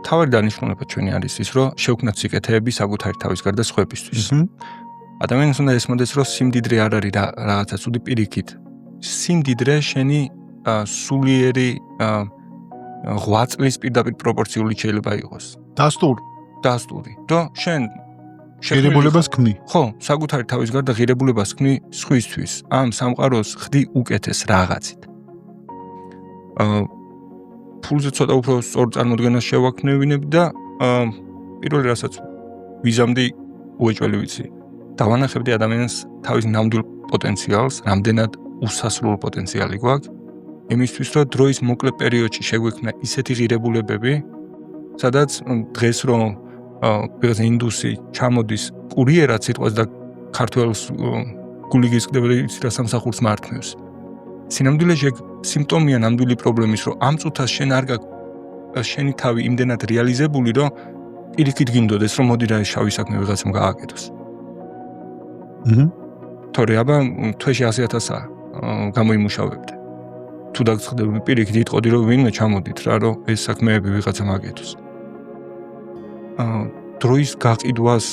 თავი დანიშნულება ჩვენი არის ის, რომ შევქმნათ სიკეთეები საკუთარი თავის გარდა სხვებისთვის. ადამიანს უნდა ესმოდეს, რომ სიმდიდრე არ არის რაღაცა ცუდი პირიქით. სიმდიდრე შენი სულიერი 8 წლის პირდაპირ პროპორციული შეიძლება იყოს. დასტური. რომ შენ ღირებულებას ქმნი. ხო, საკუთარი თავის გარდა ღირებულებას ქმნი სხვისთვის. ამ სამყაროს ხდი უკეთეს რაღაცით. ფულზე ცოტა უფრო სწორ წარმოდგენას შევაქნევინებ და პირველი რასაც ვიზამდი უეჭველი ვიცი. დავანახებდი ადამიანს თავის ნამდვილ პოტენციალს, რამდენად უსასრულო პოტენციალი გვაქვს, იმისთვის, რომ დროის მოკლე პერიოდში შეგვექმნა ისეთი ღირებულებები, სადაც დღეს რომ ვიღაც ინდუსი ჩამოდის კურიერად სიტყვას და ქართველს გული გისკდება ის რა სამსახურს მართმევს. სინამდვილეში სიმპტომია ნამდვილი პრობლემის, რომ ამ წუთას შენ არ გაქვს შენი თავი იმდენად რეალიზებული, რომ პირიქით გინდოდეს, რომ მოდი რა ეს შავი საქმე ვიღაცამ გააკეთოს. თორე აბა თვეში 100,000-ა გამოიმუშავებდე. თუ დაგწყდები პირიქით იტყოდი, რომ ვინმე ჩამოდით რა, რომ ეს საქმეები ვიღაცამ აკეთოს. დროის გაყიდვას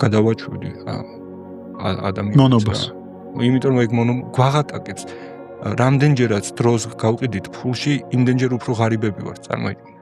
გადავაჩვდი ადამიანს. მონობას. იმიტომ რომ ეგ გვაღატაკებს. რამდენჯერაც დროს გავყიდით ფულში, იმდენჯერ უფრო ღარიბები ვართ წარმოიდგინეთ.